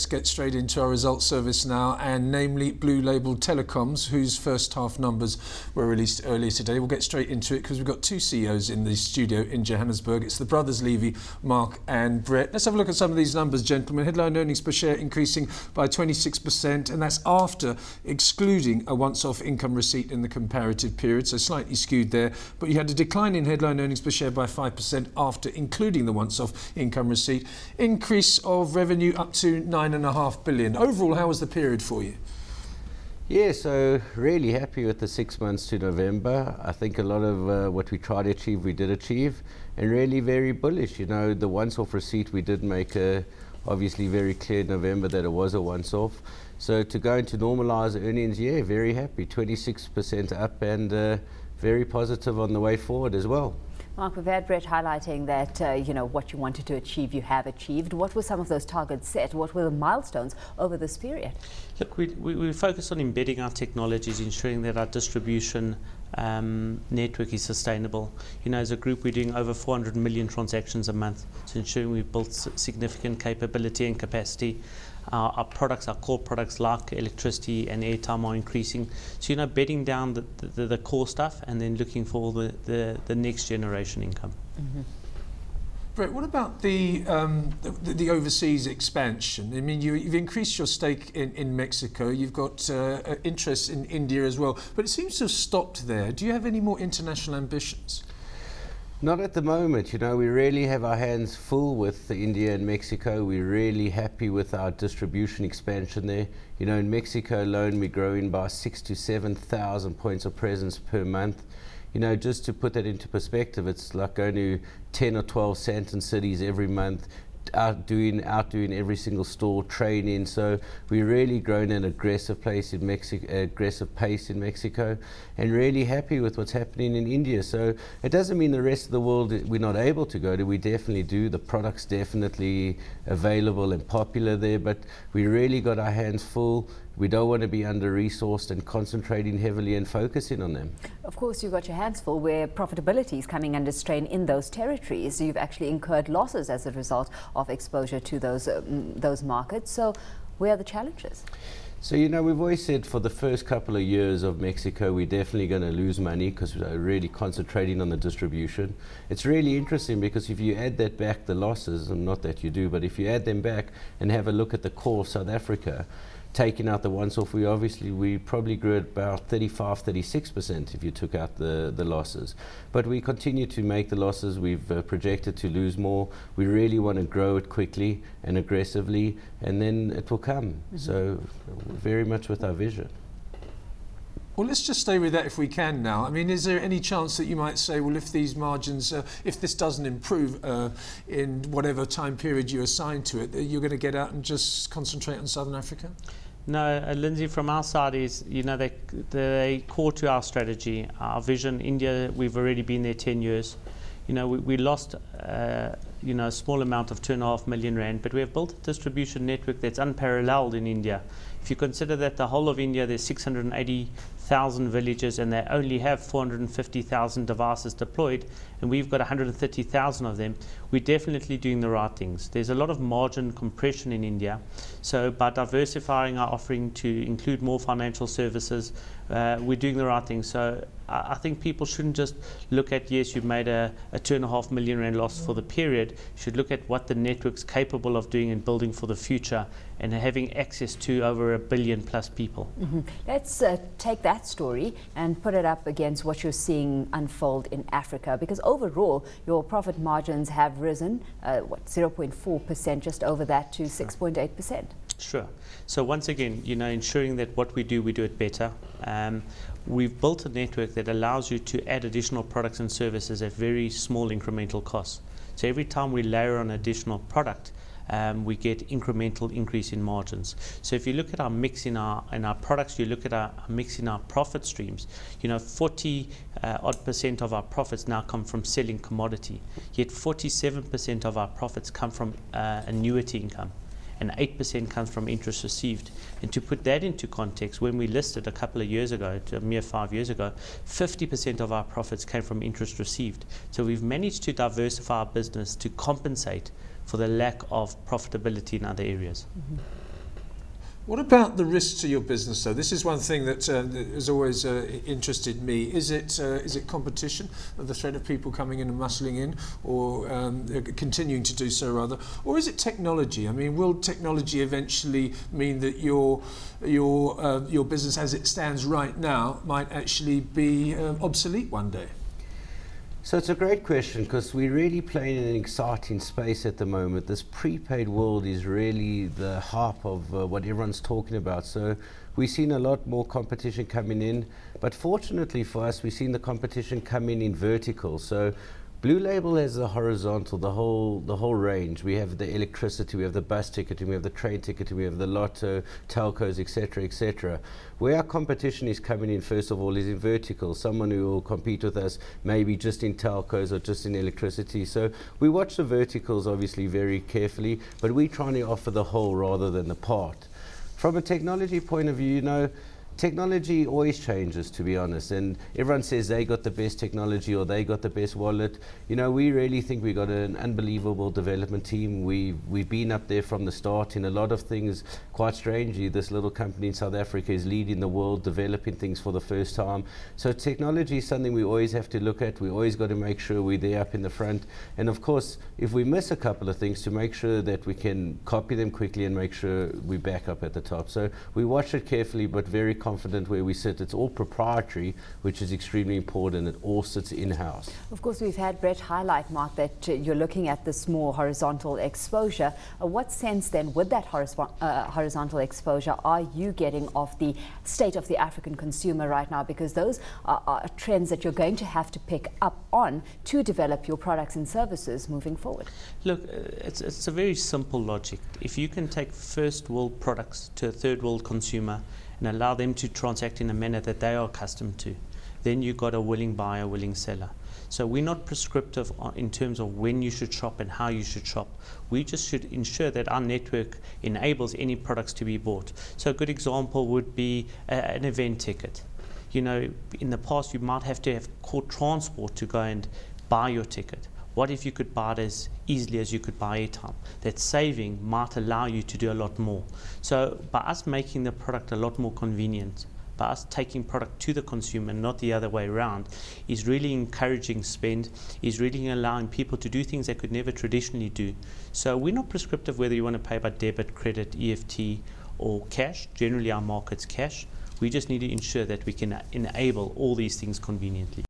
let's get straight into our results service now, and namely Blue Label Telecoms, whose first half numbers were released earlier today. We'll get straight into it because we've got two CEOs in the studio in Johannesburg. It's the brothers Levy, Mark and Brett. Let's have a look at some of these numbers, gentlemen. Headline earnings per share increasing by 26%, and that's after excluding a once-off income receipt in the comparative period, so slightly skewed there. But you had a decline in headline earnings per share by 5% after including the once-off income receipt. Increase of revenue up to 9.5 billion. Overall, how was the period for you? Yeah, so really happy with the 6 months to November. I think a lot of what we tried to achieve, we did achieve, and really very bullish. You know, the once-off receipt, we did make obviously very clear in November that it was a once-off. So to go into normalised earnings, yeah, very happy, 26% up, and very positive on the way forward as well. Mark, we've had Brett highlighting that, what you wanted to achieve, you have achieved. What were some of those targets set? What were the milestones over this period? Look, we focused on embedding our technologies, ensuring that our distribution network is sustainable. You know, as a group, we're doing over 400 million transactions a month, so ensuring we've built significant capability and capacity. Our products, our core products like electricity and airtime are increasing. So, you know, bedding down the core stuff and then looking for the next generation income. Mm-hmm. Brett, what about the overseas expansion? I mean, you've increased your stake in Mexico. You've got interest in India as well, but it seems to have stopped there. Do you have any more international ambitions? Not at the moment. You know, we really have our hands full with India and Mexico. We're really happy with our distribution expansion there. You know, in Mexico alone, we're growing by 6,000 to 7,000 points of presence per month. You know, just to put that into perspective, it's like going to 10 or 12 Santon cities every month, outdoing every single store, training. So we're really growing an aggressive pace in Mexico, and really happy with what's happening in India. So it doesn't mean the rest of the world we're not able to go to. We definitely do. The product's definitely available and popular there, but we really got our hands full. We don't want to be under-resourced, and concentrating heavily and focusing on them. Of course, you've got your hands full where profitability is coming under strain in those territories. You've actually incurred losses as a result of exposure to those markets. So where are the challenges? So, you know, we've always said for the first couple of years of Mexico, we're definitely going to lose money because we're really concentrating on the distribution. It's really interesting because if you add that back, the losses, and not that you do, but if you add them back and have a look at the core of South Africa, taking out the once-off, we probably grew at about 35-36% if you took out the losses. But we continue to make the losses. We've projected to lose more. We really want to grow it quickly and aggressively, and then it will come. Mm-hmm. So very much with our vision. Well, let's just stay with that if we can now. I mean, is there any chance that you might say, well, if these margins, if this doesn't improve in whatever time period you assign to it, that you're going to get out and just concentrate on Southern Africa? No, Lindsay, from our side is, you know, they core to our strategy, our vision. India, we've already been there 10 years. You know, we lost, a small amount of 2.5 million rand, but we have built a distribution network that's unparalleled in India. If you consider that the whole of India, there's 680,000 villages and they only have 450,000 devices deployed, and we've got 130,000 of them, we're definitely doing the right things. There's a lot of margin compression in India, so by diversifying our offering to include more financial services, we're doing the right thing. So I think people shouldn't just look at, yes, you've made a 2.5 million rand loss for the period. You should look at what the network's capable of doing and building for the future, and having access to over 1 billion plus people. Mm-hmm. Let's take that story and put it up against what you're seeing unfold in Africa, because overall your profit margins have risen 0.4%, just over that, to 6.8%. Sure. So once again, you know, ensuring that what we do it better. We've built a network that allows you to add additional products and services at very small incremental costs. So every time we layer on additional product, we get incremental increase in margins. So if you look at our mix in our products, you look at our mix in our profit streams, you know, 40% of our profits now come from selling commodity, yet 47% of our profits come from annuity income, and 8% comes from interest received. And to put that into context, when we listed a couple of years ago, a mere 5 years ago, 50% of our profits came from interest received. So we've managed to diversify our business to compensate for the lack of profitability in other areas. Mm-hmm. What about the risks to your business, though? This is one thing that has always interested me. Is it competition, the threat of people coming in and muscling in, or continuing to do so rather, or is it technology? I mean, will technology eventually mean that your business, as it stands right now, might actually be obsolete one day? So it's a great question, because we're really playing in an exciting space at the moment. This prepaid world is really the heart of what everyone's talking about. So we've seen a lot more competition coming in, but fortunately for us, we've seen the competition come in vertical. So Blue Label has the horizontal, the whole range. We have the electricity, we have the bus ticketing, we have the train ticketing, we have the lotto, telcos, etc., etc. Where our competition is coming in, first of all, is in vertical. Someone who will compete with us maybe just in telcos or just in electricity. So we watch the verticals obviously very carefully, but we're trying to offer the whole rather than the part. From a technology point of view, you know, technology always changes, to be honest, and everyone says they got the best technology or they got the best wallet. You know, we really think we got an unbelievable development team. We've been up there from the start in a lot of things. Quite strangely, this little company in South Africa is leading the world, developing things for the first time. So technology is something we always have to look at. We always got to make sure we're there up in the front. And of course, if we miss a couple of things, to make sure that we can copy them quickly and make sure we back up at the top. So we watch it carefully, but very confident where we sit. It's all proprietary, which is extremely important. It all sits in-house. Of course, we've had Brett highlight, Mark, that you're looking at this more horizontal exposure. What sense then, with that horizontal exposure, are you getting of the state of the African consumer right now? Because those are trends that you're going to have to pick up on to develop your products and services moving forward. Look, it's a very simple logic. If you can take first world products to a third world consumer and allow them to transact in a manner that they are accustomed to, then you've got a willing buyer, willing seller. So we're not prescriptive in terms of when you should shop and how you should shop. We just should ensure that our network enables any products to be bought. So a good example would be an event ticket. You know, in the past you might have to have caught transport to go and buy your ticket. What if you could buy it as easily as you could buy airtime? That saving might allow you to do a lot more. So by us making the product a lot more convenient, by us taking product to the consumer, not the other way around, is really encouraging spend, is really allowing people to do things they could never traditionally do. So we're not prescriptive whether you want to pay by debit, credit, EFT or cash. Generally our market's cash. We just need to ensure that we can enable all these things conveniently.